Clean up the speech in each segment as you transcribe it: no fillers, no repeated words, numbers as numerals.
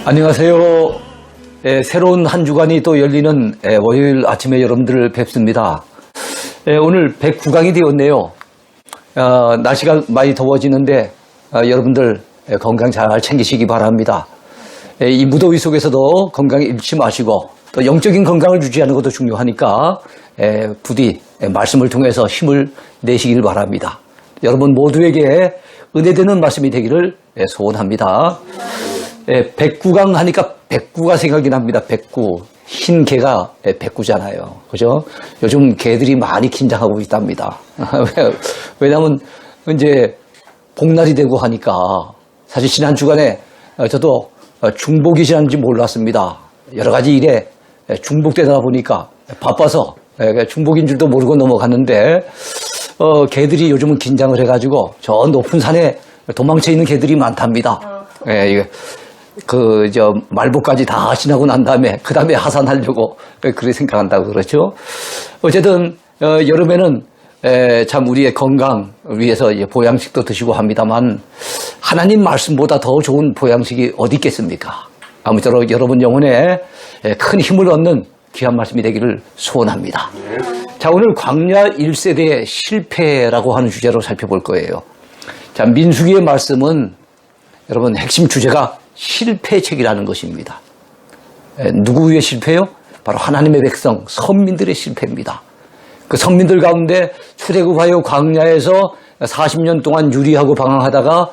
안녕하세요. 새로운 한 주간이 또 열리는 월요일 아침에 여러분들을 뵙습니다. 오늘 109강이 되었네요. 날씨가 많이 더워지는데 여러분들 건강 잘 챙기시기 바랍니다. 이 무더위 속에서도 건강 잃지 마시고 또 영적인 건강을 유지하는 것도 중요하니까 부디 말씀을 통해서 힘을 내시길 바랍니다. 여러분 모두에게 은혜되는 말씀이 되기를 소원합니다. 109강 하니까 백구가 생각이 납니다. 백구. 흰 개가 백구잖아요. 그죠? 요즘 개들이 많이 긴장하고 있답니다. 왜냐하면 이제 복날이 되고 하니까 사실 지난 주간에 저도 중복이 지난지 몰랐습니다. 여러 가지 일에 중복되다 보니까 바빠서 중복인 줄도 모르고 넘어갔는데 개들이 요즘은 긴장을 해가지고 저 높은 산에 도망쳐 있는 개들이 많답니다. 말복까지 다 지나고 난 다음에 그 다음에 하산하려고 그렇게 생각한다고 그러죠. 어쨌든 여름에는 참 우리의 건강 위해서 보양식도 드시고 합니다만 하나님 말씀보다 더 좋은 보양식이 어디 있겠습니까? 아무쪼록 여러분 영혼에 큰 힘을 얻는 귀한 말씀이 되기를 소원합니다. 자, 오늘 광야 1세대의 실패라고 하는 주제로 살펴볼 거예요. 자, 민수기의 말씀은 여러분 핵심 주제가 실패책이라는 것입니다. 누구의 실패요? 바로 하나님의 백성, 선민들의 실패입니다. 그 선민들 가운데 출애굽하여 광야에서 40년 동안 유리하고 방황하다가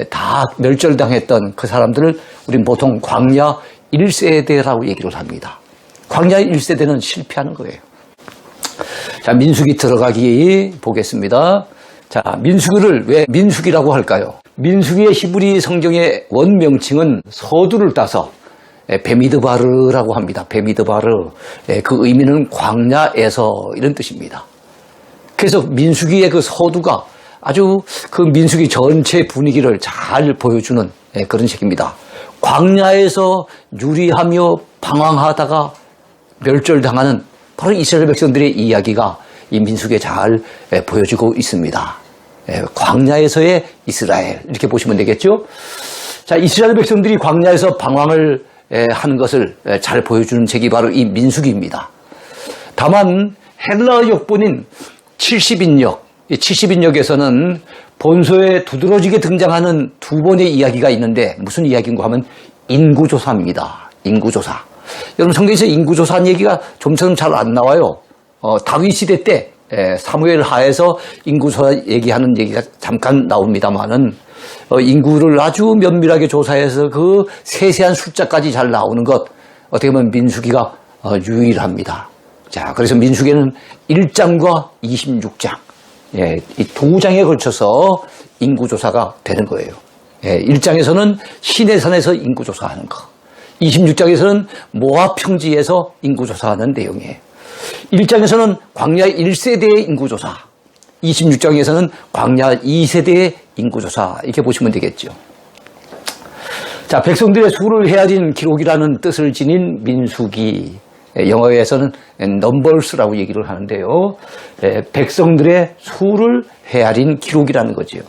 다 멸절당했던 그 사람들을 우린 보통 광야 1세대라고 얘기를 합니다. 광야 1세대는 실패하는 거예요. 자, 민수기 들어가기 보겠습니다. 자, 민수기를 왜 민수기라고 할까요? 민수기의 히브리 성경의 원명칭은 서두를 따서 베미드바르라고 합니다. 베미드바르. 그 의미는 광야에서 이런 뜻입니다. 그래서 민수기의 그 서두가 아주 그 민수기 전체 분위기를 잘 보여주는 그런 책입니다. 광야에서 유리하며 방황하다가 멸절당하는 바로 이스라엘 백성들의 이야기가 이 민수기에 잘 보여지고 있습니다. 광야에서의 이스라엘 이렇게 보시면 되겠죠. 자, 이스라엘 백성들이 광야에서 방황을 하는 것을 잘 보여주는 책이 바로 이 민수기입니다. 다만 헬라 역본인 70인역, 이 70인역에서는 본서에 두드러지게 등장하는 두 번의 이야기가 있는데 무슨 이야기인가 하면 인구조사입니다. 인구조사. 여러분 성경에서 인구조사한 얘기가 좀처럼 잘 안 나와요. 다윗 시대 때 사무엘 하에서 인구조사 얘기하는 얘기가 잠깐 나옵니다만은 인구를 아주 면밀하게 조사해서 그 세세한 숫자까지 잘 나오는 것 어떻게 보면 민수기가 유일합니다. 자, 그래서 민수기는 1장과 26장 이 두 장에 걸쳐서 인구조사가 되는 거예요. 1장에서는 시내산에서 인구조사하는 거, 26장에서는 모압 평지에서 인구조사하는 내용이에요. 1장에서는 광야 1세대의 인구조사, 26장에서는 광야 2세대의 인구조사 이렇게 보시면 되겠죠. 자, 백성들의 수를 헤아린 기록이라는 뜻을 지닌 민수기, 영어에서는 넘버스라고 얘기를 하는데요. 백성들의 수를 헤아린 기록이라는 거죠.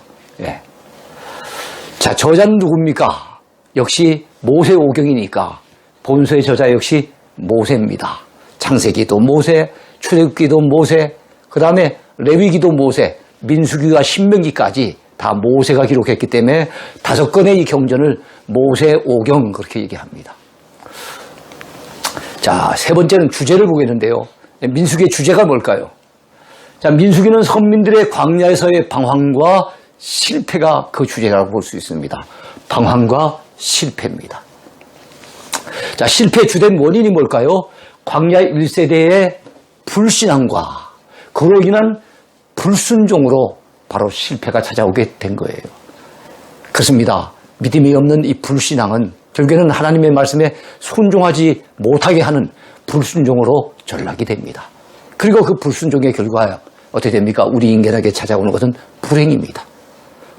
자, 저자는 누굽니까? 역시 모세오경이니까 본서의 저자 역시 모세입니다. 창세기도 모세, 출애굽기도 모세, 그 다음에 레위기도 모세, 민수기와 신명기까지 다 모세가 기록했기 때문에 5건의 이 경전을 모세오경 그렇게 얘기합니다. 자, 세 번째는 주제를 보겠는데요. 민수기의 주제가 뭘까요? 자, 민수기는 선민들의 광야에서의 방황과 실패가 그 주제라고 볼 수 있습니다. 방황과 실패입니다. 자, 실패의 주된 원인이 뭘까요? 광야 1세대의 불신앙과 그로 인한 불순종으로 바로 실패가 찾아오게 된 거예요. 그렇습니다. 믿음이 없는 이 불신앙은 결국에는 하나님의 말씀에 순종하지 못하게 하는 불순종으로 전락이 됩니다. 그리고 그 불순종의 결과 어떻게 됩니까? 우리 인간에게 찾아오는 것은 불행입니다.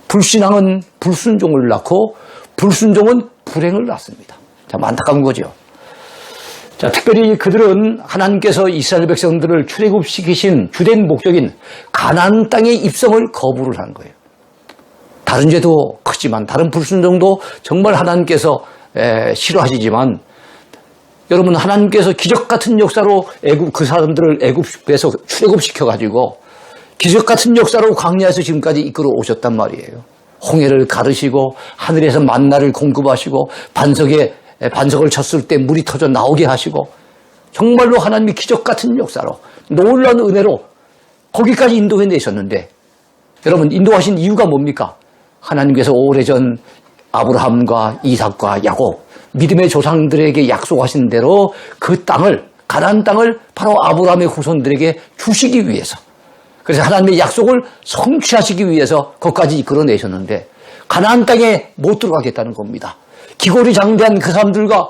불신앙은 불순종을 낳고 불순종은 불행을 낳습니다. 참 안타까운 거죠. 자, 특별히 그들은 하나님께서 이스라엘 백성들을 출애굽시키신 주된 목적인 가나안 땅의 입성을 거부를 한 거예요. 다른 죄도 크지만, 다른 불순종도 정말 하나님께서 싫어하시지만, 여러분, 하나님께서 기적 같은 역사로 그 사람들을 애굽에서 출애굽시켜가지고 기적 같은 역사로 광야에서 지금까지 이끌어 오셨단 말이에요. 홍해를 가르시고 하늘에서 만나를 공급하시고 반석을 쳤을 때 물이 터져 나오게 하시고, 정말로 하나님이 기적 같은 역사로 놀라운 은혜로 거기까지 인도해 내셨는데, 여러분, 인도하신 이유가 뭡니까? 하나님께서 오래전 아브라함과 이삭과 야곱, 믿음의 조상들에게 약속하신 대로 그 땅을, 가나안 땅을 바로 아브라함의 후손들에게 주시기 위해서, 그래서 하나님의 약속을 성취하시기 위해서 거기까지 이끌어내셨는데, 가나안 땅에 못 들어가겠다는 겁니다. 기골이 장대한 그 사람들과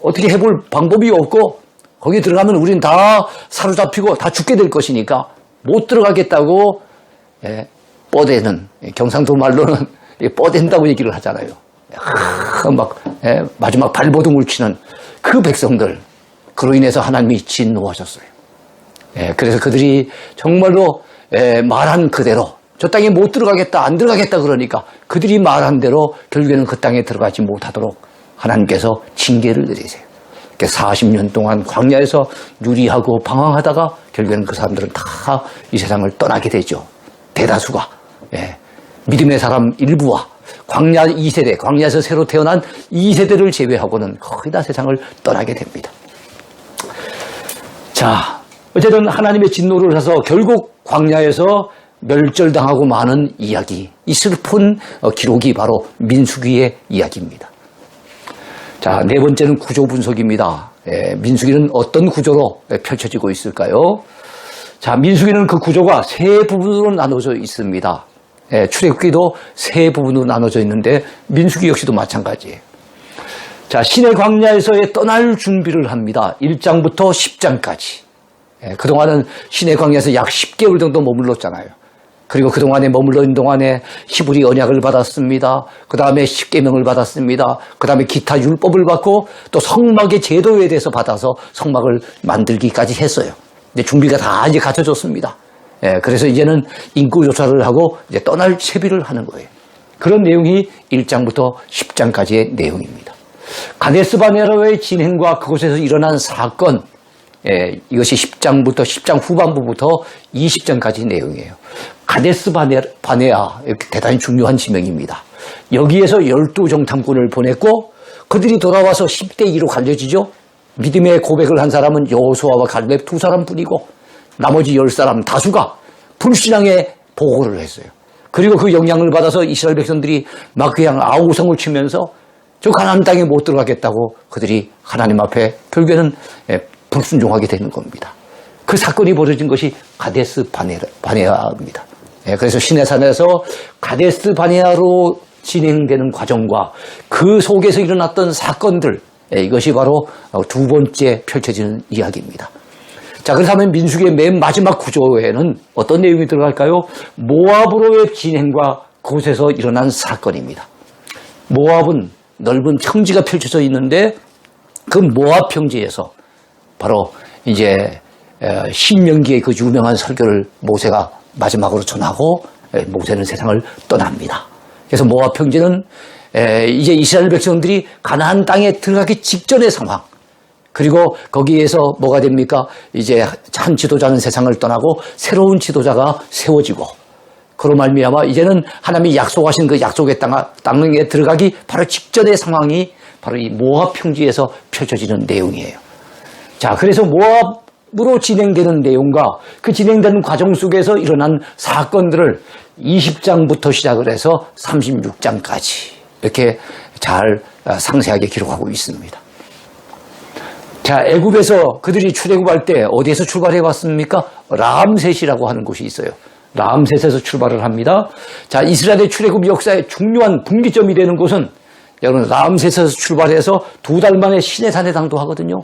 어떻게 해볼 방법이 없고, 거기 들어가면 우린 다 사로잡히고 다 죽게 될 것이니까 못 들어가겠다고 뻗대는, 경상도 말로는 뻗댄다고 얘기를 하잖아요. 마지막 발버둥을 치는 그 백성들, 그로 인해서 하나님이 진노하셨어요. 그래서 그들이 정말로 말한 그대로 저 땅에 못 들어가겠다, 안 들어가겠다 그러니까 그들이 말한 대로 결국에는 그 땅에 들어가지 못하도록 하나님께서 징계를 내리세요. 40년 동안 광야에서 유리하고 방황하다가 결국에는 그 사람들은 다 이 세상을 떠나게 되죠. 대다수가. 믿음의 사람 일부와 광야 2세대, 광야에서 새로 태어난 2세대를 제외하고는 거의 다 세상을 떠나게 됩니다. 자, 어쨌든 하나님의 진노를 해서 결국 광야에서 멸절당하고 마는 이야기, 이 슬픈 기록이 바로 민수기의 이야기입니다. 자, 네 번째는 구조 분석입니다. 민수기는 어떤 구조로 펼쳐지고 있을까요? 자, 민수기는 그 구조가 세 부분으로 나눠져 있습니다. 출애굽기도 세 부분으로 나눠져 있는데 민수기 역시도 마찬가지예요. 자, 신의 광야에서의 떠날 준비를 합니다. 1장부터 10장까지. 그동안은 신의 광야에서 약 10개월 정도 머물렀잖아요. 그리고 그동안에 머물러 있는 동안에 히브리 언약을 받았습니다. 그 다음에 십계명을 받았습니다. 그 다음에 기타 율법을 받고 또 성막의 제도에 대해서 받아서 성막을 만들기까지 했어요. 이제 준비가 다 이제 갖춰졌습니다. 그래서 이제는 인구조사를 하고 이제 떠날 채비를 하는 거예요. 그런 내용이 1장부터 10장까지의 내용입니다. 가데스 바네아의 진행과 그곳에서 일어난 사건, 이것이 10장부터 10장 후반부부터 20장까지 내용이에요. 가데스 바네아, 대단히 중요한 지명입니다. 여기에서 12정탐꾼을 보냈고 그들이 돌아와서 10대 2로 갈려지죠. 믿음의 고백을 한 사람은 여호수아와 갈렙 두 사람뿐이고 나머지 10사람 다수가 불신앙의 보고를 했어요. 그리고 그 영향을 받아서 이스라엘 백성들이 막 그냥 아우성을 치면서 저 가나안 땅에 못 들어가겠다고 그들이 하나님 앞에 결국에는 불순종하게 되는 겁니다. 그 사건이 벌어진 것이 가데스 바네아입니다. 그래서 시내산에서 가데스 바네아로 진행되는 과정과 그 속에서 일어났던 사건들, 이것이 바로 두 번째 펼쳐지는 이야기입니다. 자, 그렇다면 민수기의 맨 마지막 구조에는 어떤 내용이 들어갈까요? 모압으로의 진행과 그곳에서 일어난 사건입니다. 모압은 넓은 평지가 펼쳐져 있는데 그 모압 평지에서 바로 이제 신명기의 그 유명한 설교를 모세가 마지막으로 전하고 모세는 세상을 떠납니다. 그래서 모압 평지는 이제 이스라엘 백성들이 가나안 땅에 들어가기 직전의 상황, 그리고 거기에서 뭐가 됩니까? 이제 한 지도자는 세상을 떠나고 새로운 지도자가 세워지고, 그로 말미암아 이제는 하나님이 약속하신 그 약속의 땅에 들어가기 바로 직전의 상황이 바로 이 모압 평지에서 펼쳐지는 내용이에요. 자, 그래서 모압으로 진행되는 내용과 그 진행되는 과정 속에서 일어난 사건들을 20장부터 시작을 해서 36장까지 이렇게 잘 상세하게 기록하고 있습니다. 자, 애굽에서 그들이 출애굽할 때 어디에서 출발해 왔습니까? 라암셋이라고 하는 곳이 있어요. 라암셋에서 출발을 합니다. 자, 이스라엘의 출애굽 역사의 중요한 분기점이 되는 곳은 여러분 라암셋에서 출발해서 2달 만에 시내산에 당도하거든요.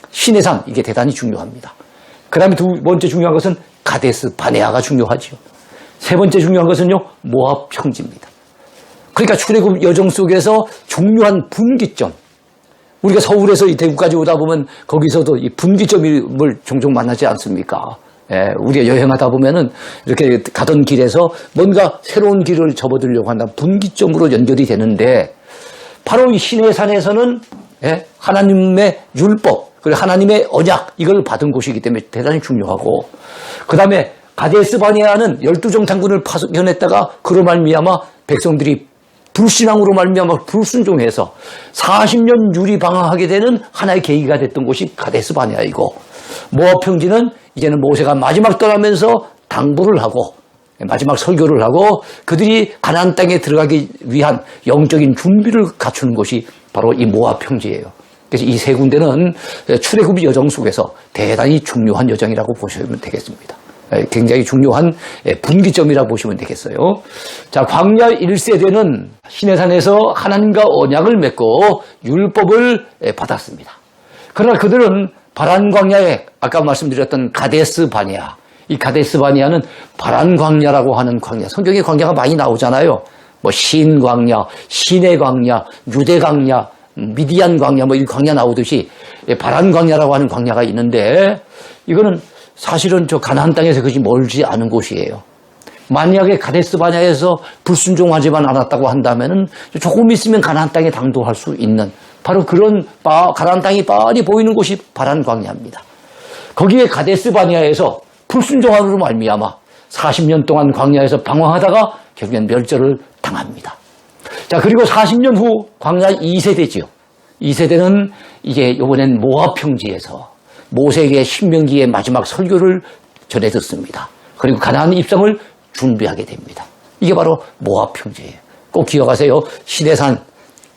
시내산, 이게 대단히 중요합니다. 그 다음에 두 번째 중요한 것은 가데스 바네아가 중요하죠. 세 번째 중요한 것은요, 모압 평지입니다. 그러니까 출애굽 여정 속에서 중요한 분기점, 우리가 서울에서 이 대구까지 오다 보면 거기서도 이 분기점을 종종 만나지 않습니까? 우리가 여행하다 보면은 이렇게 가던 길에서 뭔가 새로운 길을 접어들려고 한다. 분기점으로 연결이 되는데 바로 이 시내산에서는 하나님의 율법, 그리고 하나님의 언약 이걸 받은 곳이기 때문에 대단히 중요하고 그 다음에 가데스 바네아는 12종 장군을 파견했다가 그로 말미암아 백성들이 불신앙으로 말미암아 불순종해서 40년 유리방황하게 되는 하나의 계기가 됐던 곳이 가데스 바네아이고 모압 평지는 이제는 모세가 마지막 떠나면서 당부를 하고 마지막 설교를 하고 그들이 가나안 땅에 들어가기 위한 영적인 준비를 갖추는 곳이 바로 이 모압 평지예요. 그래서 이 세 군데는 출애굽 여정 속에서 대단히 중요한 여정이라고 보시면 되겠습니다. 굉장히 중요한 분기점이라고 보시면 되겠어요. 자, 광야 1세대는 시내산에서 하나님과 언약을 맺고 율법을 받았습니다. 그러나 그들은 바란 광야에 아까 말씀드렸던 가데스 바네아, 이 가데스 바네아는 바란 광야라고 하는 광야, 성경에 광야가 많이 나오잖아요. 뭐 신 광야, 신의 광야, 유대 광야, 미디안 광야 뭐 이 광야 나오듯이 바란 광야라고 하는 광야가 있는데 이거는 사실은 저 가나안 땅에서 그것이 멀지 않은 곳이에요. 만약에 가데스 바네아에서 불순종하지만 않았다고 한다면은 조금 있으면 가나안 땅에 당도할 수 있는 바로 그런 가나안 땅이 뻔히 보이는 곳이 바란 광야입니다. 거기에 가데스 바네아에서 불순종함으로 말미암아 40년 동안 광야에서 방황하다가 결국엔 멸절을 당합니다. 자, 그리고 40년 후 광야 2세대지요. 2세대는 이제 이번엔 모압 평지에서 모세에게 신명기의 마지막 설교를 전해 듣습니다. 그리고 가나안 입성을 준비하게 됩니다. 이게 바로 모압 평지예요. 꼭 기억하세요. 시내산,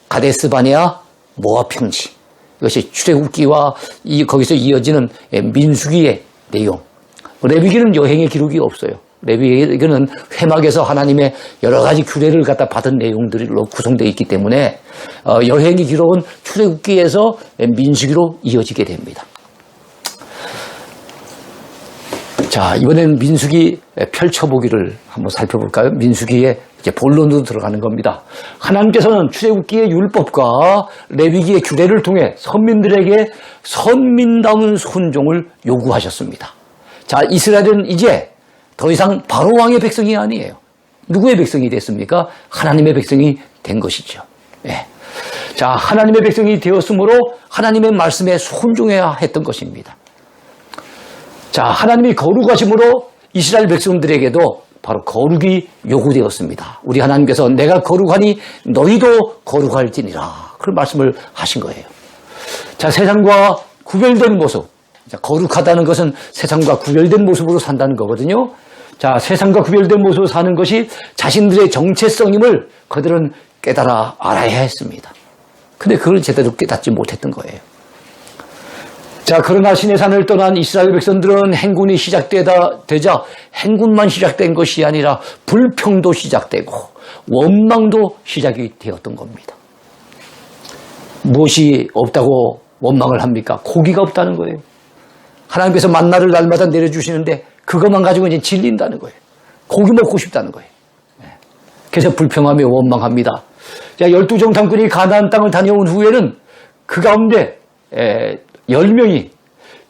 가데스 바네아, 모압 평지. 이것이 출애굽기와 거기서 이어지는 민수기의 내용. 레위기는 여행의 기록이 없어요. 레위기는 회막에서 하나님의 여러 가지 규례를 갖다 받은 내용들로 구성되어 있기 때문에 여행의 기록은 출애굽기에서 민수기로 이어지게 됩니다. 자, 이번엔 민수기 펼쳐보기를 한번 살펴볼까요? 민수기의 이제 본론으로 들어가는 겁니다. 하나님께서는 출애굽기의 율법과 레위기의 규례를 통해 선민들에게 선민다운 순종을 요구하셨습니다. 자, 이스라엘은 이제 더 이상 바로 왕의 백성이 아니에요. 누구의 백성이 됐습니까? 하나님의 백성이 된 것이죠. 네. 자, 하나님의 백성이 되었으므로 하나님의 말씀에 순종해야 했던 것입니다. 자, 하나님이 거룩하심으로 이스라엘 백성들에게도 바로 거룩이 요구되었습니다. 우리 하나님께서 내가 거룩하니 너희도 거룩할지니라. 그런 말씀을 하신 거예요. 자, 세상과 구별된 모습. 자, 거룩하다는 것은 세상과 구별된 모습으로 산다는 거거든요. 자, 세상과 구별된 모습으로 사는 것이 자신들의 정체성임을 그들은 깨달아 알아야 했습니다. 근데 그걸 제대로 깨닫지 못했던 거예요. 자, 그러나 시내산을 떠난 이스라엘 백성들은 행군이 시작되자 행군만 시작된 것이 아니라 불평도 시작되고 원망도 시작이 되었던 겁니다. 무엇이 없다고 원망을 합니까? 고기가 없다는 거예요. 하나님께서 만나를 날마다 내려주시는데 그것만 가지고 이제 질린다는 거예요. 고기 먹고 싶다는 거예요. 그래서 불평하며 원망합니다. 자, 12종 장군이 가나안 땅을 다녀온 후에는 그 가운데 10명이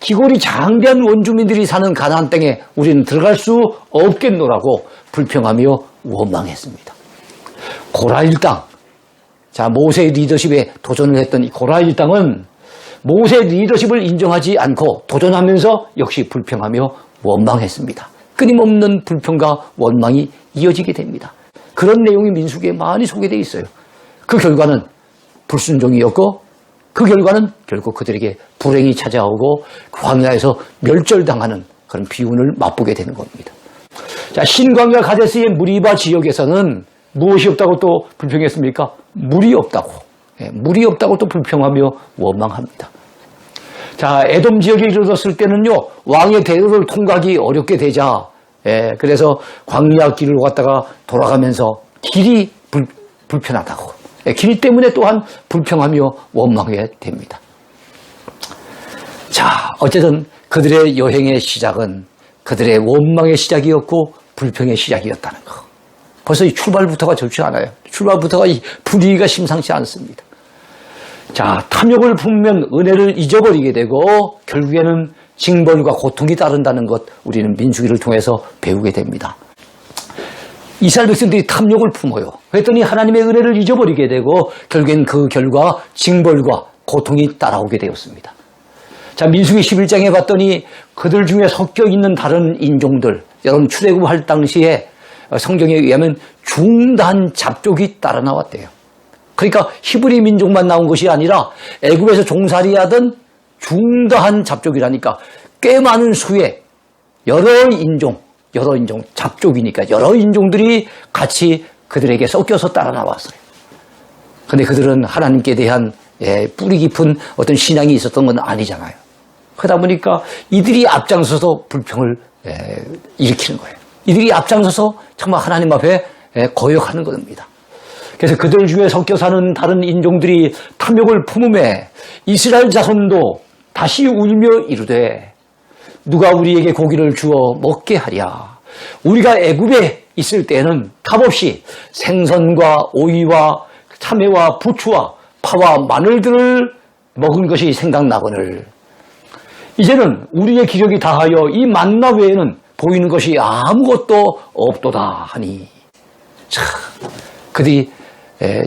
기골이 장대한 원주민들이 사는 가나안 땅에 우리는 들어갈 수 없겠노라고 불평하며 원망했습니다. 고라 일당, 자, 모세의 리더십에 도전을 했던 이 고라 일당은 모세의 리더십을 인정하지 않고 도전하면서 역시 불평하며 원망했습니다. 끊임없는 불평과 원망이 이어지게 됩니다. 그런 내용이 민수기에 많이 소개되어 있어요. 그 결과는 불순종이었고 그 결과는 결국 그들에게 불행이 찾아오고 광야에서 멸절당하는 그런 비운을 맛보게 되는 겁니다. 자, 신광야 가데스의 무리바 지역에서는 무엇이 없다고 또 불평했습니까? 물이 없다고. 물이 없다고 또 불평하며 원망합니다. 자, 에돔 지역에 이르렀을 때는요, 왕의 대로를 통과하기 어렵게 되자, 그래서 광야 길을 갔다가 돌아가면서 길이 불편하다고. 길 때문에 또한 불평하며 원망하게 됩니다. 자, 어쨌든 그들의 여행의 시작은 그들의 원망의 시작이었고 불평의 시작이었다는 거. 벌써 이 출발부터가 좋지 않아요. 출발부터가 이 분위기가 심상치 않습니다. 자, 탐욕을 품으면 은혜를 잊어버리게 되고 결국에는 징벌과 고통이 따른다는 것 우리는 민수기를 통해서 배우게 됩니다. 이스라엘 백성들이 탐욕을 품어요. 그랬더니 하나님의 은혜를 잊어버리게 되고 결국엔 그 결과 징벌과 고통이 따라오게 되었습니다. 자, 민수기 11장에 봤더니 그들 중에 섞여 있는 다른 인종들, 여러분 출애굽할 당시에 성경에 의하면 중단 잡족이 따라 나왔대요. 그러니까 히브리 민족만 나온 것이 아니라 애굽에서 종살이하던 중다한 잡족이라니까 꽤 많은 수의 여러 인종, 잡족이니까 여러 인종들이 같이 그들에게 섞여서 따라 나왔어요. 그런데 그들은 하나님께 대한 뿌리 깊은 어떤 신앙이 있었던 건 아니잖아요. 그러다 보니까 이들이 앞장서서 불평을 일으키는 거예요. 이들이 앞장서서 정말 하나님 앞에 거역하는 겁니다. 그래서 그들 중에 섞여 사는 다른 인종들이 탐욕을 품음에 이스라엘 자손도 다시 울며 이르되 누가 우리에게 고기를 주어 먹게 하랴. 우리가 애굽에 있을 때는 값없이 생선과 오이와 참외와 부추와 파와 마늘들을 먹은 것이 생각나거늘 이제는 우리의 기력이 다하여 이 만나 외에는 보이는 것이 아무것도 없도다 하니. 참, 그들이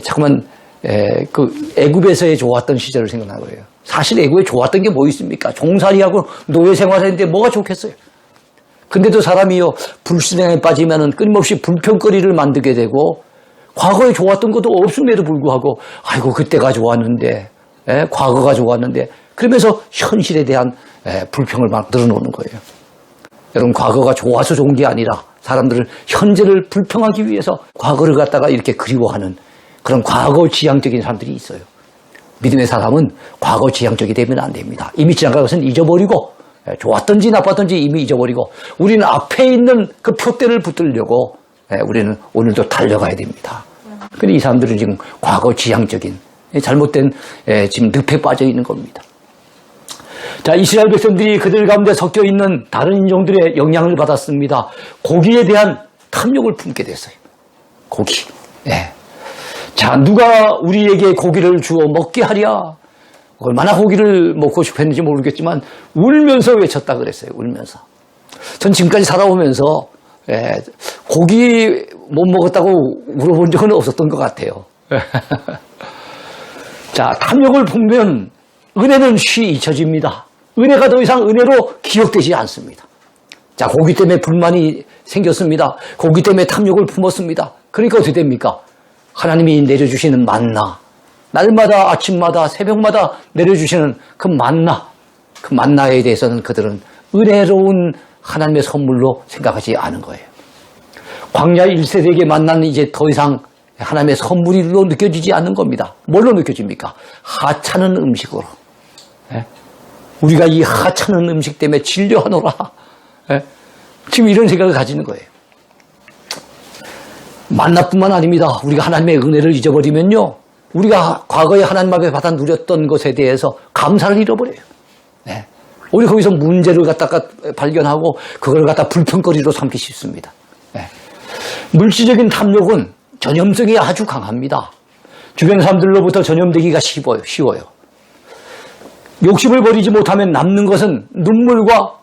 자꾸만 그 애굽에서의 좋았던 시절을 생각나는 거예요. 사실 애굽에 좋았던 게 뭐 있습니까? 종살이하고 노예 생활했는데 뭐가 좋겠어요? 근데도 사람이요 불신앙에 빠지면은 끊임없이 불평거리를 만들게 되고 과거에 좋았던 것도 없음에도 불구하고 아이고 그때가 좋았는데 과거가 좋았는데 그러면서 현실에 대한 불평을 만들어 놓는 거예요. 여러분 과거가 좋아서 좋은 게 아니라 사람들을 현재를 불평하기 위해서 과거를 갖다가 이렇게 그리워하는 그런 과거 지향적인 사람들이 있어요. 믿음의 사람은 과거 지향적이 되면 안 됩니다. 이미 지나간 것은 잊어버리고 좋았던지 나빴던지 이미 잊어버리고 우리는 앞에 있는 그 표대를 붙들려고 우리는 오늘도 달려가야 됩니다. 그런데 이 사람들은 지금 과거 지향적인 잘못된 지금 늪에 빠져 있는 겁니다. 자, 이스라엘 백성들이 그들 가운데 섞여 있는 다른 인종들의 영향을 받았습니다. 고기에 대한 탐욕을 품게 됐어요. 고기. 자, 누가 우리에게 고기를 주어 먹게 하랴. 얼마나 고기를 먹고 싶었는지 모르겠지만 울면서 외쳤다 그랬어요. 울면서. 전 지금까지 살아오면서 고기 못 먹었다고 물어본 적은 없었던 것 같아요. 자, 탐욕을 품으면 은혜는 쉬 잊혀집니다. 은혜가 더 이상 은혜로 기억되지 않습니다. 자, 고기 때문에 불만이 생겼습니다. 고기 때문에 탐욕을 품었습니다. 그러니까 어떻게 됩니까? 하나님이 내려주시는 만나, 날마다 아침마다 새벽마다 내려주시는 그 만나에 대해서는 그들은 은혜로운 하나님의 선물로 생각하지 않은 거예요. 광야 1세대에게 만나는 이제 더 이상 하나님의 선물로 느껴지지 않는 겁니다. 뭘로 느껴집니까? 하찮은 음식으로. 우리가 이 하찮은 음식 때문에 질려하노라. 지금 이런 생각을 가지는 거예요. 만나뿐만 아닙니다. 우리가 하나님의 은혜를 잊어버리면요. 우리가 과거에 하나님 앞에 받아 누렸던 것에 대해서 감사를 잃어버려요. 우리 거기서 문제를 갖다가 발견하고 그걸 갖다 불평거리로 삼기 쉽습니다. 물질적인 탐욕은 전염성이 아주 강합니다. 주변 사람들로부터 전염되기가 쉬워요. 욕심을 버리지 못하면 남는 것은 눈물과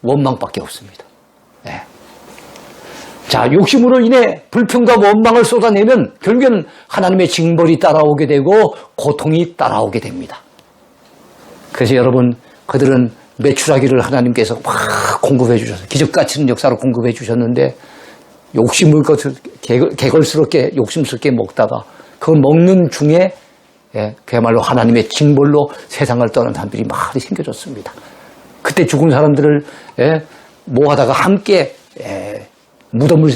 원망밖에 없습니다. 자, 욕심으로 인해 불평과 원망을 쏟아내면 결국은 하나님의 징벌이 따라오게 되고 고통이 따라오게 됩니다. 그래서 여러분, 그들은 메추라기를 하나님께서 막 공급해 주셔서 기적같은 역사로 공급해 주셨는데 욕심을 개걸스럽게 욕심스럽게 먹다가 그걸 먹는 중에 그야말로 하나님의 징벌로 세상을 떠난 사람들이 많이 생겨졌습니다. 그때 죽은 사람들을 모아다가 함께 무덤을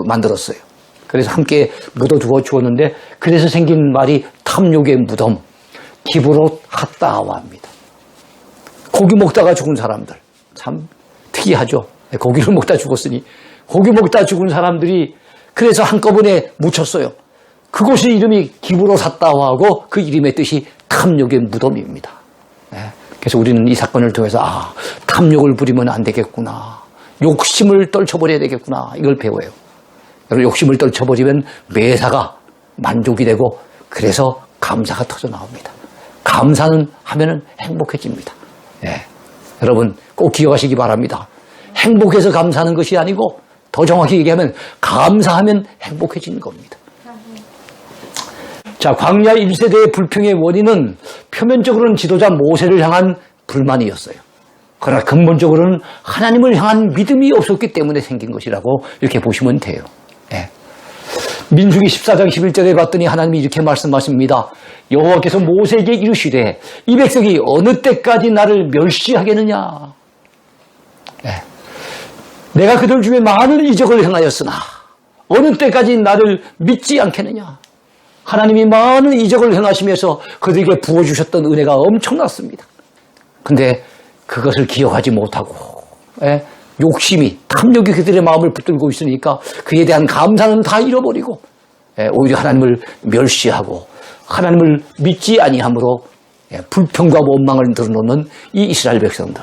만들었어요. 그래서 함께 묻어두어 주었는데 그래서 생긴 말이 탐욕의 무덤, 기브롯 핫다와입니다. 고기 먹다가 죽은 사람들 참 특이하죠. 고기를 먹다 죽었으니 고기 먹다 죽은 사람들이 그래서 한꺼번에 묻혔어요. 그곳의 이름이 기브롯 핫다와하고 그 이름의 뜻이 탐욕의 무덤입니다. 그래서 우리는 이 사건을 통해서 탐욕을 부리면 안 되겠구나. 욕심을 떨쳐버려야 되겠구나. 이걸 배워요. 여러분, 욕심을 떨쳐버리면 매사가 만족이 되고 그래서 감사가 터져 나옵니다. 감사는 하면은 행복해집니다. 여러분 꼭 기억하시기 바랍니다. 행복해서 감사하는 것이 아니고 더 정확히 얘기하면 감사하면 행복해지는 겁니다. 자, 광야 1세대의 불평의 원인은 표면적으로는 지도자 모세를 향한 불만이었어요. 그러나 근본적으로는 하나님을 향한 믿음이 없었기 때문에 생긴 것이라고 이렇게 보시면 돼요. 예. 민수기 14장 11절에 봤더니 하나님이 이렇게 말씀하십니다. 여호와께서 모세에게 이르시되 이 백성이 어느 때까지 나를 멸시하겠느냐. 예. 내가 그들 중에 많은 이적을 행하였으나 어느 때까지 나를 믿지 않겠느냐. 하나님이 많은 이적을 행하시면서 그들에게 부어주셨던 은혜가 엄청났습니다. 근데 그것을 기억하지 못하고 욕심이, 탐욕이 그들의 마음을 붙들고 있으니까 그에 대한 감사는 다 잃어버리고 오히려 하나님을 멸시하고 하나님을 믿지 아니함으로 불평과 원망을 늘어놓는 이 이스라엘 백성들,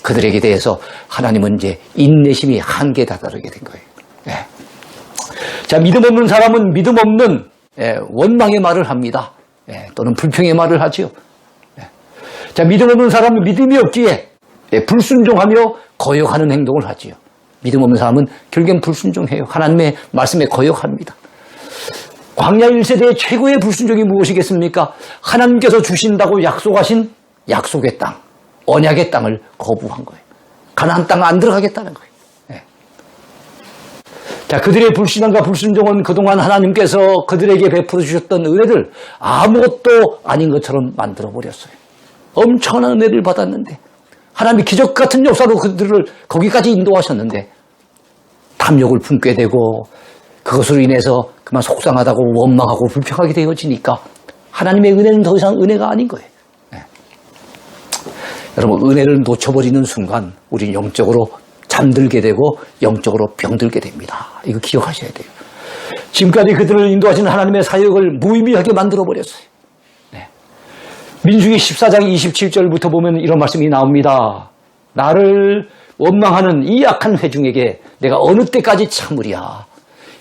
그들에게 대해서 하나님은 이제 인내심이 한계에 다다르게 된 거예요. 자, 믿음 없는 사람은 믿음 없는 원망의 말을 합니다. 또는 불평의 말을 하지요. 자, 믿음 없는 사람은 믿음이 없기에 불순종하며 거역하는 행동을 하지요. 믿음 없는 사람은 결국엔 불순종해요. 하나님의 말씀에 거역합니다. 광야 1세대의 최고의 불순종이 무엇이겠습니까? 하나님께서 주신다고 약속하신 약속의 땅, 언약의 땅을 거부한 거예요. 가나안 땅 안 들어가겠다는 거예요. 자, 그들의 불신앙과 불순종은 그동안 하나님께서 그들에게 베풀어 주셨던 은혜를 아무것도 아닌 것처럼 만들어버렸어요. 엄청난 은혜를 받았는데 하나님이 기적 같은 역사로 그들을 거기까지 인도하셨는데 탐욕을 품게 되고 그것으로 인해서 그만 속상하다고 원망하고 불평하게 되어지니까 하나님의 은혜는 더 이상 은혜가 아닌 거예요. 여러분, 은혜를 놓쳐버리는 순간 우리는 영적으로 잠들게 되고 영적으로 병들게 됩니다. 이거 기억하셔야 돼요. 지금까지 그들을 인도하시는 하나님의 사역을 무의미하게 만들어버렸어요. 민수기 14장 27절부터 보면 이런 말씀이 나옵니다. 나를 원망하는 이 악한 회중에게 내가 어느 때까지 참으랴.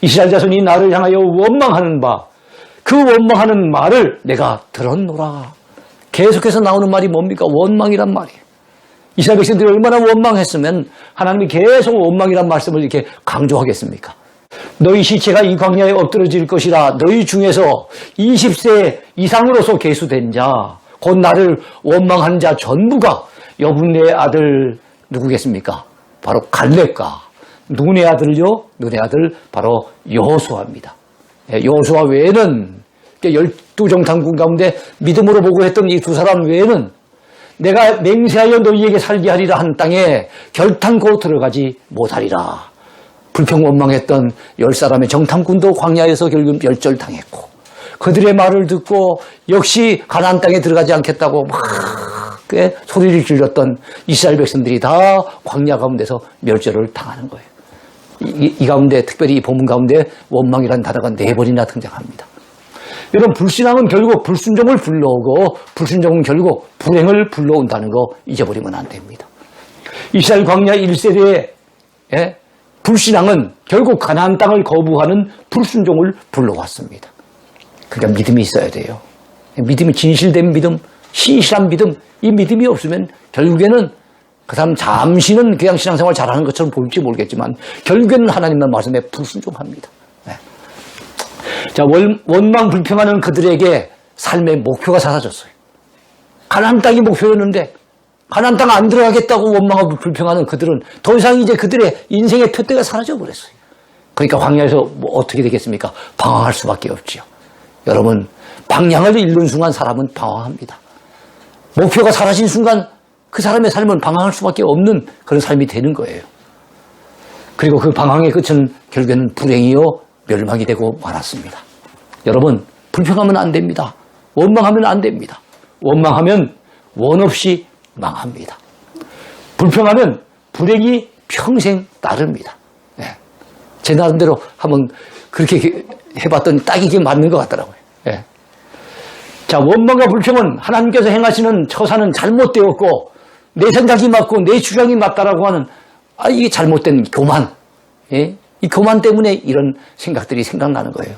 이스라엘 자손이 나를 향하여 원망하는 바, 그 원망하는 말을 내가 들었노라. 계속해서 나오는 말이 뭡니까? 원망이란 말이에요. 이스라엘 백성들이 얼마나 원망했으면 하나님이 계속 원망이란 말씀을 이렇게 강조하겠습니까? 너희 시체가 이 광야에 엎드러질 것이라. 너희 중에서 20세 이상으로서 계수된 자, 곧 나를 원망하는 자 전부가 여분의 아들 누구겠습니까? 바로 갈렙과 눈의 아들요, 눈의 아들 바로 여호수아입니다. 여호수아 외에는 12정탐군 가운데 믿음으로 보고 했던 이 두 사람 외에는 내가 맹세하여 너희에게 살게 하리라 한 땅에 결탄코 들어가지 못하리라. 불평 원망했던 10사람의 정탐군도 광야에서 결국 멸절당했고, 그들의 말을 듣고 역시 가나안 땅에 들어가지 않겠다고 막 소리를 질렀던 이스라엘 백성들이 다 광야 가운데서 멸절을 당하는 거예요. 이 가운데, 특별히 이 본문 가운데 원망이라는 단어가 4번이나 등장합니다. 여러분, 불신앙은 결국 불순종을 불러오고 불순종은 결국 불행을 불러온다는 거 잊어버리면 안 됩니다. 이스라엘 광야 1세대의 불신앙은 결국 가나안 땅을 거부하는 불순종을 불러왔습니다. 그러니까 믿음이 있어야 돼요. 믿음이 진실된 믿음, 신실한 믿음, 이 믿음이 없으면 결국에는 그 사람 잠시는 그냥 신앙생활 잘하는 것처럼 보일지 모르겠지만 결국에는 하나님의 말씀에 불순종합니다. 자, 원망 불평하는 그들에게 삶의 목표가 사라졌어요. 가나안 땅이 목표였는데 가나안 땅 안 들어가겠다고 원망하고 불평하는 그들은 더 이상 이제 그들의 인생의 표대가 사라져 버렸어요. 그러니까 광야에서 뭐 어떻게 되겠습니까? 방황할 수밖에 없지요. 여러분, 방향을 잃는 순간 사람은 방황합니다. 목표가 사라진 순간 그 사람의 삶은 방황할 수밖에 없는 그런 삶이 되는 거예요. 그리고 그 방황의 끝은 결국에는 불행이요 멸망이 되고 말았습니다. 여러분, 불평하면 안 됩니다. 원망하면 안 됩니다. 원망하면 원 없이 망합니다. 불평하면 불행이 평생 따릅니다. 제 나름대로 한번 그렇게 해봤더니 딱 이게 맞는 것 같더라고요. 자, 원망과 불평은 하나님께서 행하시는 처사는 잘못되었고 내 생각이 맞고 내 주장이 맞다라고 하는 이게 잘못된 교만, 이 교만 때문에 이런 생각들이 생겨나는 거예요.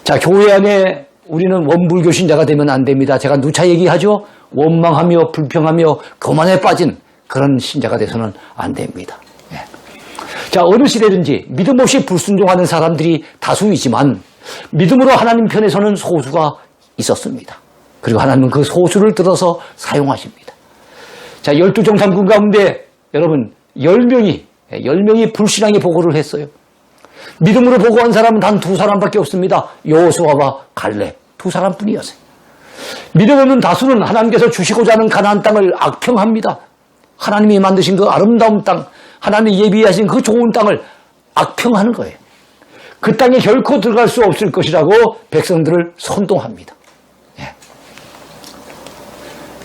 자, 교회 안에 우리는 원불교 신자가 되면 안 됩니다. 제가 누차 얘기하죠. 원망하며 불평하며 교만에 빠진 그런 신자가 돼서는 안 됩니다. 예. 자, 어느 시대든지 믿음 없이 불순종하는 사람들이 다수이지만 믿음으로 하나님 편에서는 소수가 있었습니다. 그리고 하나님은 그 소수를 들어서 사용하십니다. 자, 12정탐꾼 가운데 여러분 10명이 불신앙의 보고를 했어요. 믿음으로 보고한 사람은 단 2사람밖에 없습니다. 여호수아와 갈렙 2사람뿐이었어요. 믿음 없는 다수는 하나님께서 주시고자 하는 가나안 땅을 악평합니다. 하나님이 만드신 그 아름다운 땅, 하나님이 예비하신 그 좋은 땅을 악평하는 거예요. 그 땅에 결코 들어갈 수 없을 것이라고 백성들을 선동합니다. 예.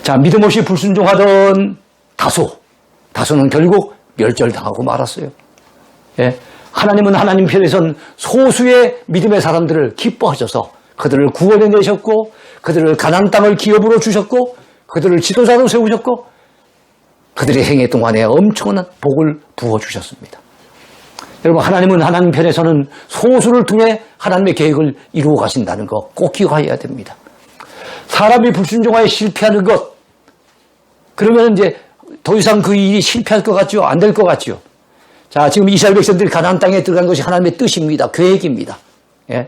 자, 믿음 없이 불순종하던 다수는 결국 멸절당하고 말았어요. 예. 하나님은 하나님 편에선 소수의 믿음의 사람들을 기뻐하셔서 그들을 구원해 내셨고 그들을 가나안 땅을 기업으로 주셨고 그들을 지도자로 세우셨고 그들의 생애 동안에 엄청난 복을 부어주셨습니다. 여러분, 하나님은 하나님 편에서는 소수를 통해 하나님의 계획을 이루어 가신다는 거 꼭 기억해야 됩니다. 사람이 불순종하여 실패하는 것, 그러면 이제 더 이상 그 일이 실패할 것 같죠? 안 될 것 같죠? 자, 지금 이스라엘 백성들이 가나안 땅에 들어간 것이 하나님의 뜻입니다. 계획입니다. 예?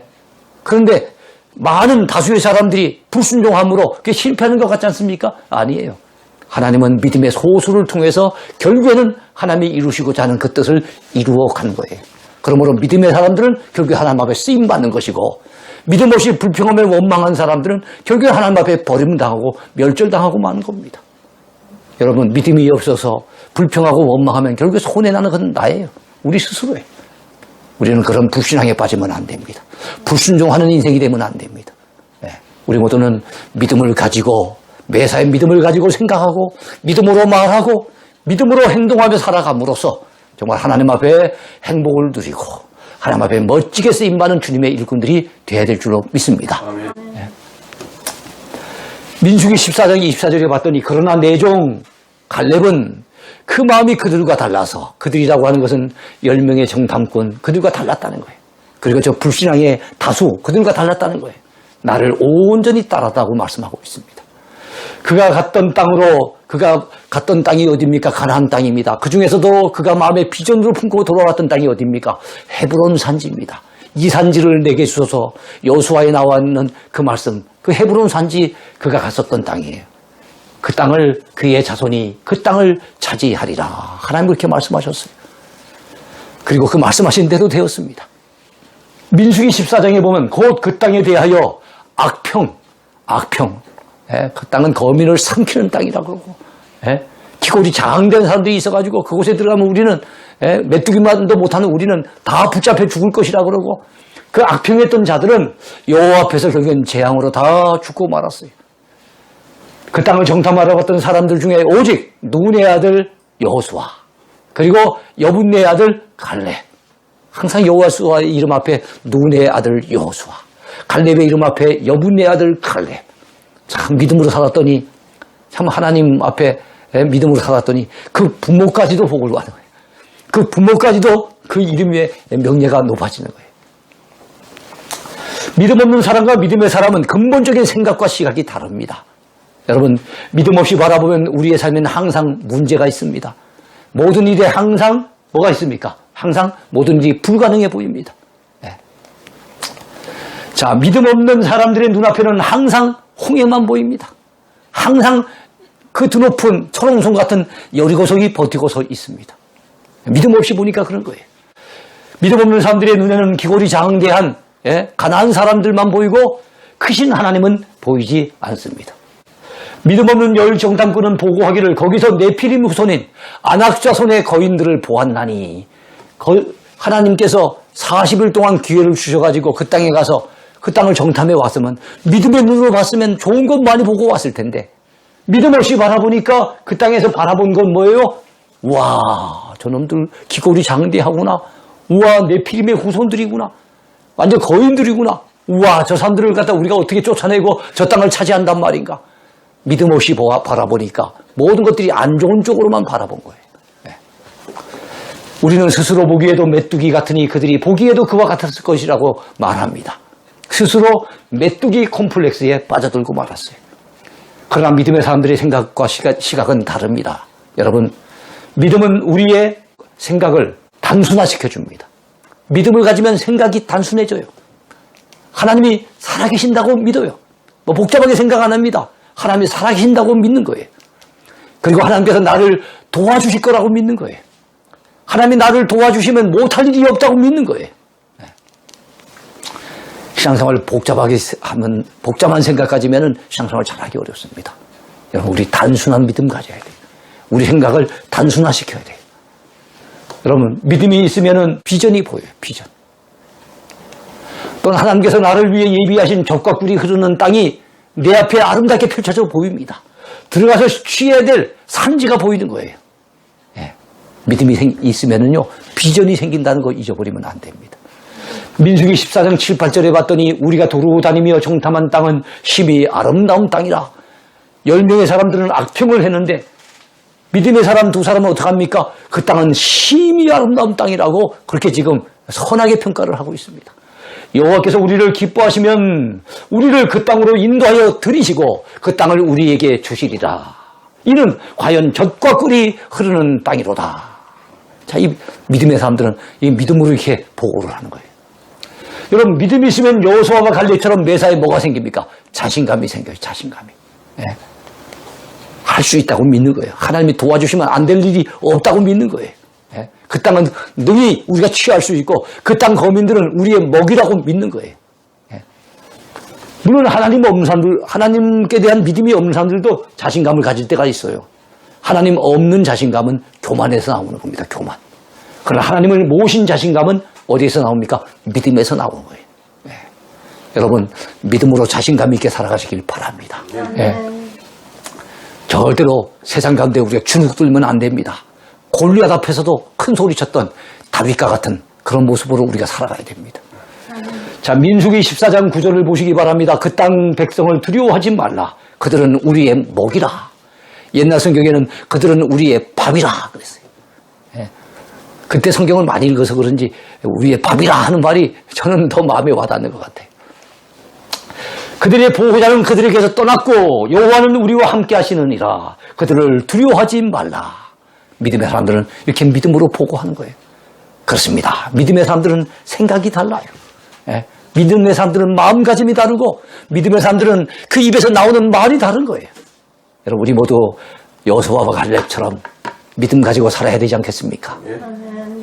그런데 많은 다수의 사람들이 불순종함으로 그게 실패하는 것 같지 않습니까? 아니에요. 하나님은 믿음의 소수를 통해서 결국에는 하나님이 이루시고자 하는 그 뜻을 이루어 간 거예요. 그러므로 믿음의 사람들은 결국에 하나님 앞에 쓰임받는 것이고 믿음 없이 불평하며 원망한 사람들은 결국에 하나님 앞에 버림당하고 멸절당하고 마는 겁니다. 여러분, 믿음이 없어서 불평하고 원망하면 결국에 손해나는 건 나예요. 우리 스스로예요. 우리는 그런 불신앙에 빠지면 안 됩니다. 불순종하는 인생이 되면 안 됩니다. 네. 우리 모두는 믿음을 가지고 매사에 믿음을 가지고 생각하고 믿음으로 말하고 믿음으로 행동하며 살아감으로써 정말 하나님 앞에 행복을 누리고 하나님 앞에 멋지게 쓰임받는 주님의 일꾼들이 되어야 될 줄로 믿습니다. 네. 민수기 14장 24절에 봤더니 그러나 내종 갈렙은 그 마음이 그들과 달라서, 그들이라고 하는 것은 10명의 정탐꾼, 그들과 달랐다는 거예요. 그리고 저 불신앙의 다수, 그들과 달랐다는 거예요. 나를 온전히 따랐다고 말씀하고 있습니다. 그가 갔던 땅이 어디입니까? 가나안 땅입니다. 그 중에서도 그가 마음의 비전으로 품고 돌아왔던 땅이 어디입니까? 헤브론 산지입니다. 이 산지를 내게 주소서. 여호수아에 나와 있는 그 말씀, 그 헤브론 산지 그가 갔었던 땅이에요. 그 땅을 그의 자손이 그 땅을 차지하리라. 하나님 그렇게 말씀하셨어요. 그리고 그 말씀하신 대로 되었습니다. 민수기 14장에 보면 곧 그 땅에 대하여 악평. 예, 그 땅은 거민을 삼키는 땅이라 그러고, 예, 기골이 장된 사람들이 있어가지고 그곳에 들어가면 우리는, 예, 메뚜기만도 못하는 우리는 다 붙잡혀 죽을 것이라 그러고, 그 악평했던 자들은 여호와 앞에서 결국엔 재앙으로 다 죽고 말았어요. 그 땅을 정탐하러 갔던 사람들 중에 오직 눈의 아들 여호수아, 그리고 여분의 아들 갈렙. 항상 여호수아의 이름 앞에 눈의 아들 여호수아, 갈렙의 이름 앞에 여분의 아들 갈렙. 참 믿음으로 살았더니, 참 하나님 앞에 믿음으로 살았더니 그 부모까지도 복을 받는 거예요. 그 부모까지도 그 이름의 명예가 높아지는 거예요. 믿음 없는 사람과 믿음의 사람은 근본적인 생각과 시각이 다릅니다. 여러분, 믿음 없이 바라보면 우리의 삶에는 항상 문제가 있습니다. 모든 일에 항상 뭐가 있습니까? 항상 모든 일이 불가능해 보입니다. 네. 자, 믿음 없는 사람들의 눈앞에는 항상 홍해만 보입니다. 항상 그 드높은 철옹성 같은 여리고성이 버티고 서 있습니다. 믿음 없이 보니까 그런 거예요. 믿음 없는 사람들의 눈에는 기골이 장대한, 예, 가난한 사람들만 보이고 크신 하나님은 보이지 않습니다. 믿음 없는 열 정탐꾼은 보고하기를 거기서 네피림 후손인 아낙자손의 거인들을 보았나니, 하나님께서 40일 동안 기회를 주셔가지고 그 땅에 가서 그 땅을 정탐해 왔으면, 믿음의 눈으로 봤으면 좋은 것 많이 보고 왔을 텐데, 믿음 없이 바라보니까 그 땅에서 바라본 건 뭐예요? 와, 저놈들 기골이 장대하구나. 우와, 네피림의 후손들이구나. 완전 거인들이구나. 우와, 저 사람들을 갖다 우리가 어떻게 쫓아내고 저 땅을 차지한단 말인가. 믿음 없이 바라보니까 모든 것들이 안 좋은 쪽으로만 바라본 거예요. 네. 우리는 스스로 보기에도 메뚜기 같으니 그들이 보기에도 그와 같았을 것이라고 말합니다. 스스로 메뚜기 콤플렉스에 빠져들고 말았어요. 그러나 믿음의 사람들의 생각과 시각은 다릅니다. 여러분, 믿음은 우리의 생각을 단순화시켜줍니다. 믿음을 가지면 생각이 단순해져요. 하나님이 살아계신다고 믿어요. 뭐 복잡하게 생각 안 합니다. 하나님이 살아계신다고 믿는 거예요. 그리고 하나님께서 나를 도와주실 거라고 믿는 거예요. 하나님이 나를 도와주시면 못할 일이 없다고 믿는 거예요. 신앙생활을 복잡하게 하면, 복잡한 생각 가지면은 신앙생활을 잘하기 어렵습니다. 여러분, 우리 단순한 믿음 가져야 돼요. 우리 생각을 단순화시켜야 돼요. 여러분, 믿음이 있으면은 비전이 보여요, 비전. 또는 하나님께서 나를 위해 예비하신 젖과 꿀이 흐르는 땅이 내 앞에 아름답게 펼쳐져 보입니다. 들어가서 취해야 될 산지가 보이는 거예요. 예. 믿음이 있으면은요, 비전이 생긴다는 거 잊어버리면 안 됩니다. 민수기 14장 7, 8절에 봤더니 우리가 도로 다니며 정탐한 땅은 심히 아름다운 땅이라. 10명의 사람들은 악평을 했는데 믿음의 사람 두 사람은 어떡합니까? 그 땅은 심히 아름다운 땅이라고 그렇게 지금 선하게 평가를 하고 있습니다. 여호와께서 우리를 기뻐하시면 우리를 그 땅으로 인도하여 들이시고 그 땅을 우리에게 주시리라. 이는 과연 젖과 꿀이 흐르는 땅이로다. 자, 이 믿음의 사람들은 이 믿음으로 이렇게 보고를 하는 거예요. 여러분, 믿음이 있으면 여호수아와 갈렙처럼 매사에 뭐가 생깁니까? 자신감이 생겨요. 자신감이. 예. 할 수 있다고 믿는 거예요. 하나님이 도와주시면 안 될 일이 없다고 믿는 거예요. 예. 그 땅은 능히 우리가 취할 수 있고 그 땅 거민들은 우리의 먹이라고 믿는 거예요. 예. 물론 하나님 없는 사람들, 하나님께 대한 믿음이 없는 사람들도 자신감을 가질 때가 있어요. 하나님 없는 자신감은 교만에서 나오는 겁니다. 교만. 그러나 하나님을 모신 자신감은 어디에서 나옵니까? 믿음에서 나오는 거예요. 예. 여러분, 믿음으로 자신감 있게 살아가시길 바랍니다. 예. 절대로 세상 가운데 우리가 주눅 들면 안 됩니다. 골리앗 앞에서도 큰 소리 쳤던 다윗과 같은 그런 모습으로 우리가 살아가야 됩니다. 자, 민수기 14장 9절을 보시기 바랍니다. 그 땅 백성을 두려워하지 말라. 그들은 우리의 먹이라. 옛날 성경에는 그들은 우리의 밥이라 그랬어요. 예. 그때 성경을 많이 읽어서 그런지 우리의 밥이라 하는 말이 저는 더 마음에 와닿는 것 같아요. 그들의 보호자는 그들에게서 떠났고 여호와는 우리와 함께 하시느니라. 그들을 두려워하지 말라. 믿음의 사람들은 이렇게 믿음으로 보고하는 거예요. 그렇습니다. 믿음의 사람들은 생각이 달라요. 예. 믿음의 사람들은 마음가짐이 다르고 믿음의 사람들은 그 입에서 나오는 말이 다른 거예요. 여러분, 우리 모두 여호수아와 갈렙처럼 믿음 가지고 살아야 되지 않겠습니까?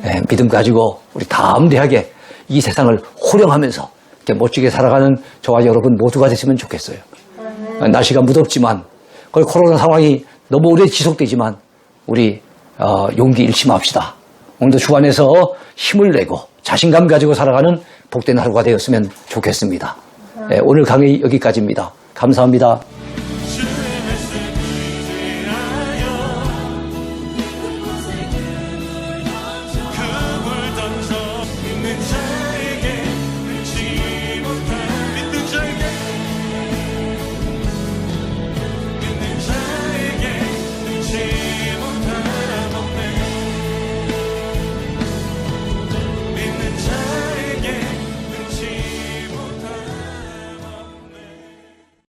예, 믿음 가지고 우리 담대하게 이 세상을 호령하면서 이렇게 멋지게 살아가는 저와 여러분 모두가 됐으면 좋겠어요. 날씨가 무덥지만 코로나 상황이 너무 오래 지속되지만 우리 용기 잃지 맙시다. 오늘도 주 안에서 힘을 내고 자신감 가지고 살아가는 복된 하루가 되었으면 좋겠습니다. 예, 오늘 강의 여기까지입니다. 감사합니다.